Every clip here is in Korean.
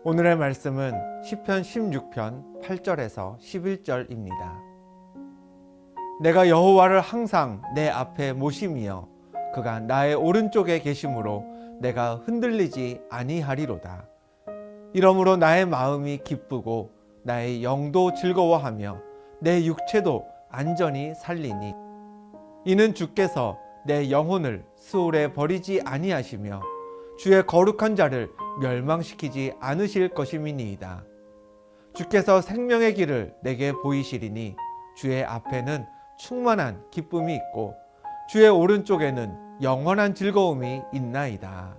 오늘의 말씀은 시편 16편 8절에서 11절입니다. 내가 여호와를 항상 내 앞에 모심이여 그가 나의 오른쪽에 계심으로 내가 흔들리지 아니하리로다. 이러므로 나의 마음이 기쁘고 나의 영도 즐거워하며 내 육체도 안전히 살리니 이는 주께서 내 영혼을 스올에 버리지 아니하시며 주의 거룩한 자를 멸망시키지 않으실 것임이니이다. 주께서 생명의 길을 내게 보이시리니 주의 앞에는 충만한 기쁨이 있고 주의 오른쪽에는 영원한 즐거움이 있나이다.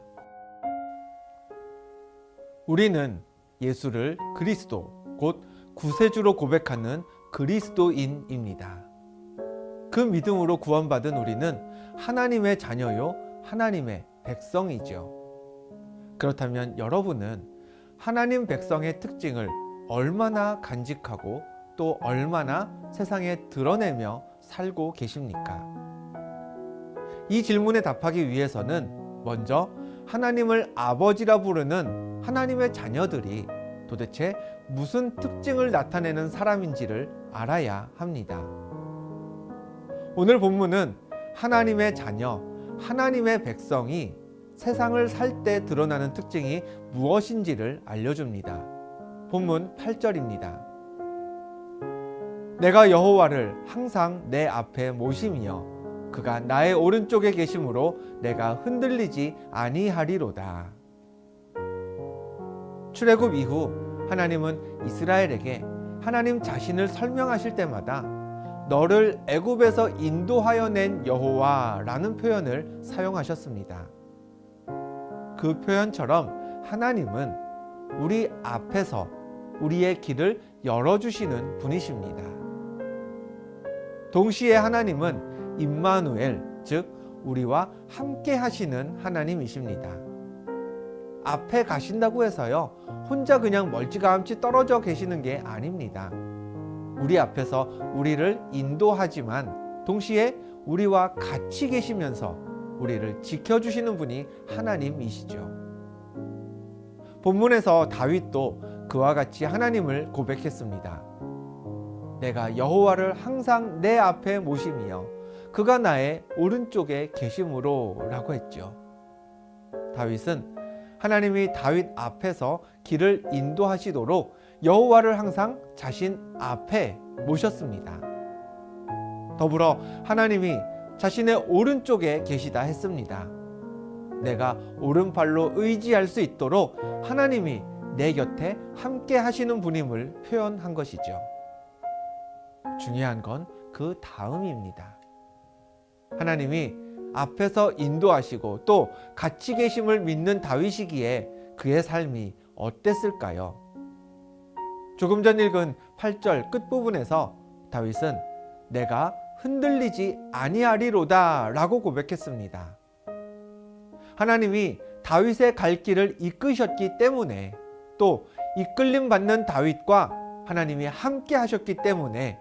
우리는 예수를 그리스도, 곧 구세주로 고백하는 그리스도인입니다. 그 믿음으로 구원받은 우리는 하나님의 자녀요, 하나님의 백성이죠. 그렇다면 여러분은 하나님 백성의 특징을 얼마나 간직하고 또 얼마나 세상에 드러내며 살고 계십니까? 이 질문에 답하기 위해서는 먼저 하나님을 아버지라 부르는 하나님의 자녀들이 도대체 무슨 특징을 나타내는 사람인지를 알아야 합니다. 오늘 본문은 하나님의 자녀, 하나님의 백성이 세상을 살 때 드러나는 특징이 무엇인지를 알려줍니다. 본문 8절입니다. 내가 여호와를 항상 내 앞에 모심이여 그가 나의 오른쪽에 계심으로 내가 흔들리지 아니하리로다. 출애굽 이후 하나님은 이스라엘에게 하나님 자신을 설명하실 때마다 너를 애굽에서 인도하여 낸 여호와라는 표현을 사용하셨습니다. 그 표현처럼 하나님은 우리 앞에서 우리의 길을 열어주시는 분이십니다. 동시에 하나님은 임마누엘, 즉 우리와 함께 하시는 하나님이십니다. 앞에 가신다고 해서요, 혼자 그냥 멀찌감치 떨어져 계시는 게 아닙니다. 우리 앞에서 우리를 인도하지만 동시에 우리와 같이 계시면서 우리를 지켜주시는 분이 하나님이시죠. 본문에서 다윗도 그와 같이 하나님을 고백했습니다. 내가 여호와를 항상 내 앞에 모심이여 그가 나의 오른쪽에 계심으로 라고 했죠. 다윗은 하나님이 다윗 앞에서 길을 인도하시도록 여호와를 항상 자신 앞에 모셨습니다. 더불어 하나님이 자신의 오른쪽에 계시다 했습니다. 내가 오른팔로 의지할 수 있도록 하나님이 내 곁에 함께 하시는 분임을 표현한 것이죠. 중요한 건 그 다음입니다. 하나님이 앞에서 인도하시고 또 같이 계심을 믿는 다윗이기에 그의 삶이 어땠을까요? 조금 전 읽은 8절 끝부분에서 다윗은 내가 흔들리지 아니하리로다 라고 고백했습니다. 하나님이 다윗의 갈 길을 이끄셨기 때문에 또 이끌림 받는 다윗과 하나님이 함께 하셨기 때문에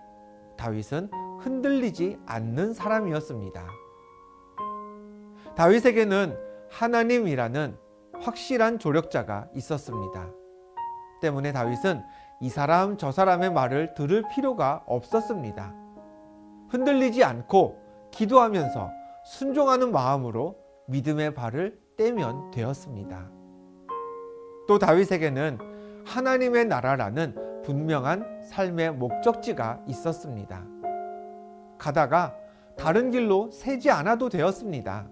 다윗은 흔들리지 않는 사람이었습니다. 다윗에게는 하나님이라는 확실한 조력자가 있었습니다. 때문에 다윗은 이 사람 저 사람의 말을 들을 필요가 없었습니다. 흔들리지 않고 기도하면서 순종하는 마음으로 믿음의 발을 떼면 되었습니다. 또 다윗에게는 하나님의 나라라는 분명한 삶의 목적지가 있었습니다. 가다가 다른 길로 새지 않아도 되었습니다.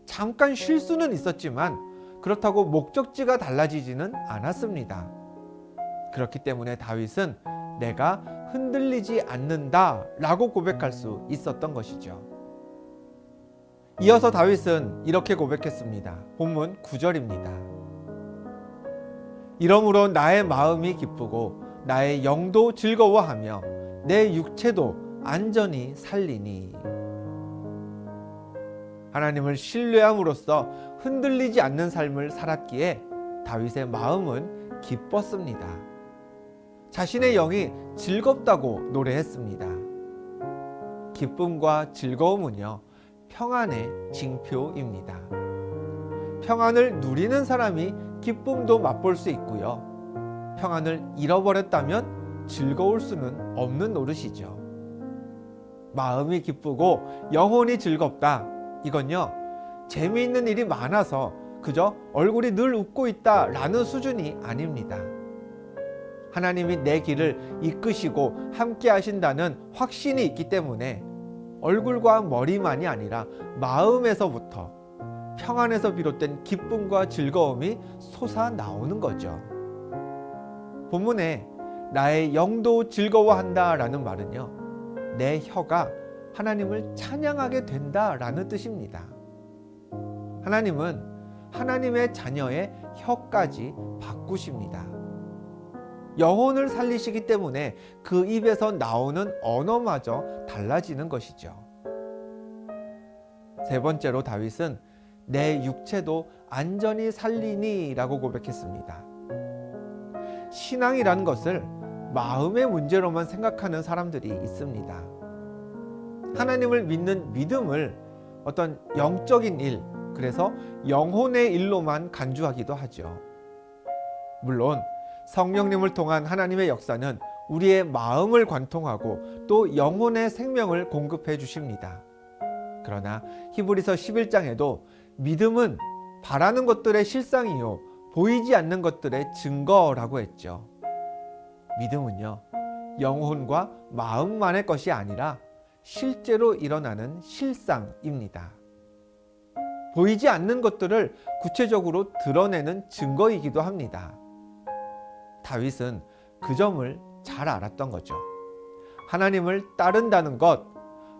잠깐 쉴 수는 있었지만 그렇다고 목적지가 달라지지는 않았습니다. 그렇기 때문에 다윗은 내가 흔들리지 않는다 라고 고백할 수 있었던 것이죠. 이어서 다윗은 이렇게 고백했습니다. 본문 9절입니다. 이러므로 나의 마음이 기쁘고 나의 영도 즐거워하며 내 육체도 안전히 살리니. 하나님을 신뢰함으로써 흔들리지 않는 삶을 살았기에 다윗의 마음은 기뻤습니다. 자신의 영이 즐겁다고 노래했습니다. 기쁨과 즐거움은요, 평안의 징표입니다. 평안을 누리는 사람이 기쁨도 맛볼 수 있고요. 평안을 잃어버렸다면 즐거울 수는 없는 노릇이죠. 마음이 기쁘고 영혼이 즐겁다. 이건요, 재미있는 일이 많아서 그저 얼굴이 늘 웃고 있다라는 수준이 아닙니다. 하나님이 내 길을 이끄시고 함께 하신다는 확신이 있기 때문에 얼굴과 머리만이 아니라 마음에서부터 평안에서 비롯된 기쁨과 즐거움이 솟아나오는 거죠. 본문에 나의 영도 즐거워한다 라는 말은요, 내 혀가 하나님을 찬양하게 된다 라는 뜻입니다. 하나님은 하나님의 자녀의 혀까지 바꾸십니다. 영혼을 살리시기 때문에 그 입에서 나오는 언어마저 달라지는 것이죠. 세 번째로 다윗은 내 육체도 안전히 살리니 라고 고백했습니다. 신앙이라는 것을 마음의 문제로만 생각하는 사람들이 있습니다. 하나님을 믿는 믿음을 어떤 영적인 일, 그래서 영혼의 일로만 간주하기도 하죠. 물론 성령님을 통한 하나님의 역사는 우리의 마음을 관통하고 또 영혼의 생명을 공급해 주십니다. 그러나 히브리서 11장에도 믿음은 바라는 것들의 실상이요 보이지 않는 것들의 증거라고 했죠. 믿음은요, 영혼과 마음만의 것이 아니라 실제로 일어나는 실상입니다. 보이지 않는 것들을 구체적으로 드러내는 증거이기도 합니다. 다윗은 그 점을 잘 알았던 거죠. 하나님을 따른다는 것,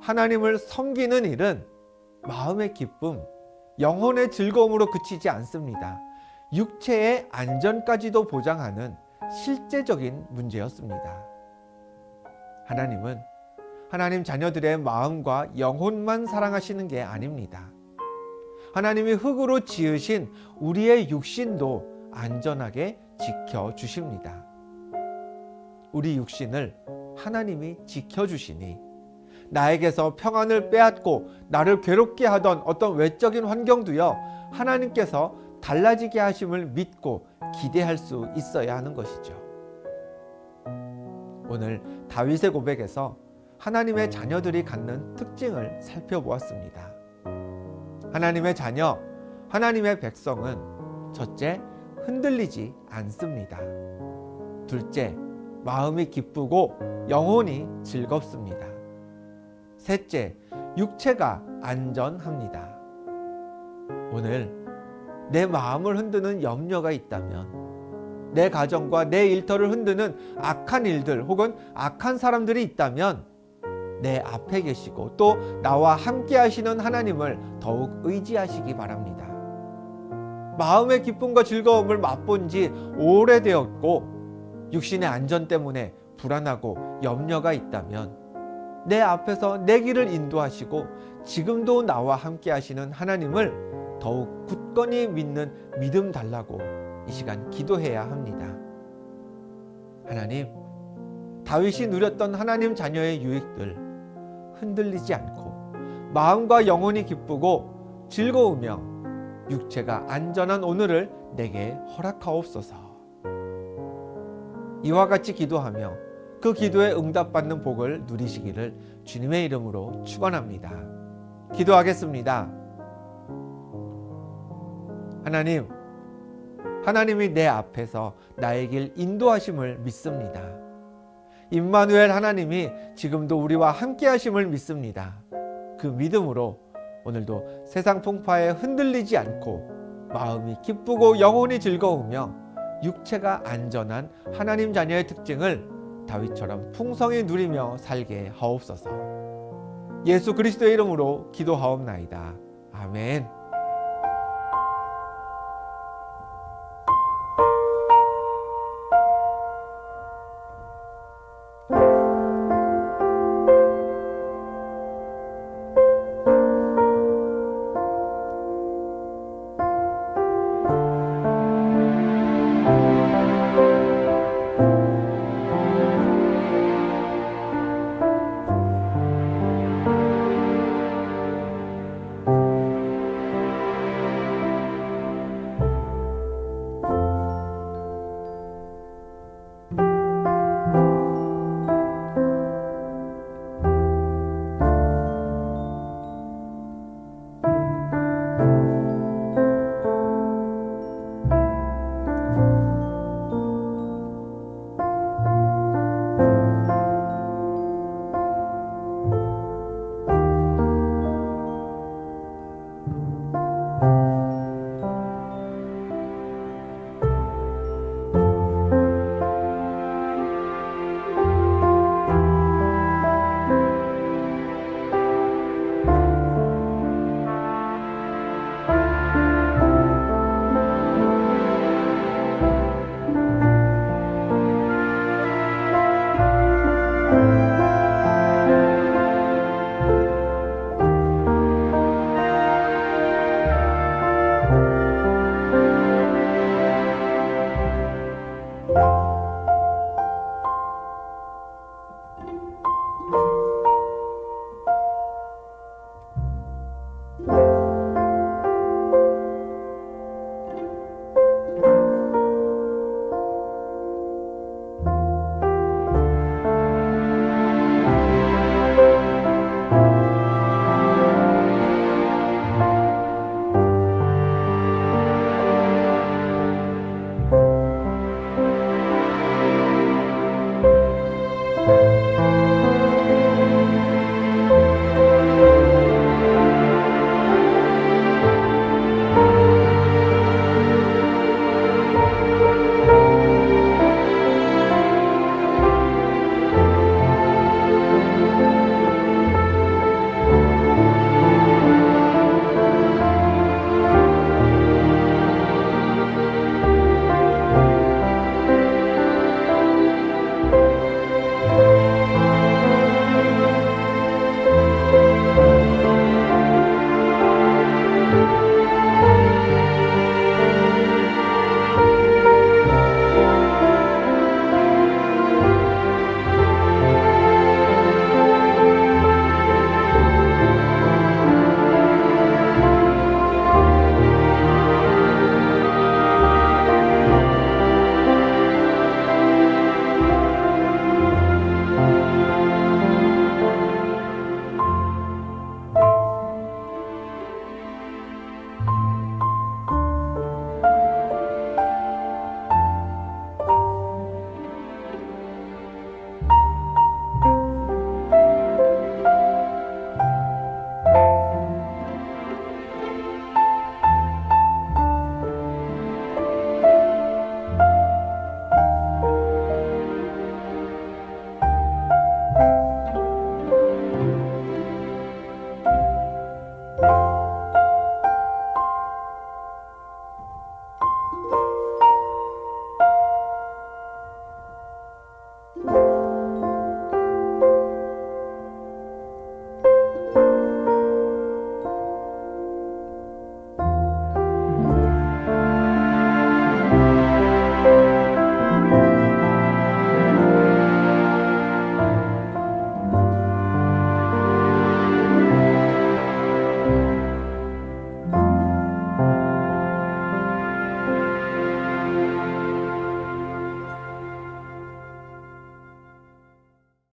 하나님을 섬기는 일은 마음의 기쁨, 영혼의 즐거움으로 그치지 않습니다. 육체의 안전까지도 보장하는 실제적인 문제였습니다. 하나님은 하나님 자녀들의 마음과 영혼만 사랑하시는 게 아닙니다. 하나님이 흙으로 지으신 우리의 육신도 안전하게 지켜주십니다. 우리 육신을 하나님이 지켜주시니 나에게서 평안을 빼앗고 나를 괴롭게 하던 어떤 외적인 환경도요, 하나님께서 달라지게 하심을 믿고 기대할 수 있어야 하는 것이죠. 오늘 다윗의 고백에서 하나님의 자녀들이 갖는 특징을 살펴보았습니다. 하나님의 자녀, 하나님의 백성은 첫째, 흔들리지 않습니다. 둘째, 마음이 기쁘고 영혼이 즐겁습니다. 셋째, 육체가 안전합니다. 오늘 내 마음을 흔드는 염려가 있다면, 내 가정과 내 일터를 흔드는 악한 일들 혹은 악한 사람들이 있다면 내 앞에 계시고 또 나와 함께 하시는 하나님을 더욱 의지하시기 바랍니다. 마음의 기쁨과 즐거움을 맛본 지 오래되었고 육신의 안전 때문에 불안하고 염려가 있다면 내 앞에서 내 길을 인도하시고 지금도 나와 함께 하시는 하나님을 더욱 굳건히 믿는 믿음 달라고 이 시간 기도해야 합니다. 하나님, 다윗이 누렸던 하나님 자녀의 유익들 흔들리지 않고 마음과 영혼이 기쁘고 즐거우며 육체가 안전한 오늘을 내게 허락하옵소서. 이와 같이 기도하며 그 기도에 응답받는 복을 누리시기를 주님의 이름으로 축원합니다. 기도하겠습니다. 하나님, 하나님이 내 앞에서 나의 길 인도하심을 믿습니다. 임마누엘 하나님이 지금도 우리와 함께 하심을 믿습니다. 그 믿음으로 오늘도 세상 풍파에 흔들리지 않고 마음이 기쁘고 영혼이 즐거우며 육체가 안전한 하나님 자녀의 특징을 다윗처럼 풍성히 누리며 살게 하옵소서. 예수 그리스도의 이름으로 기도하옵나이다. 아멘.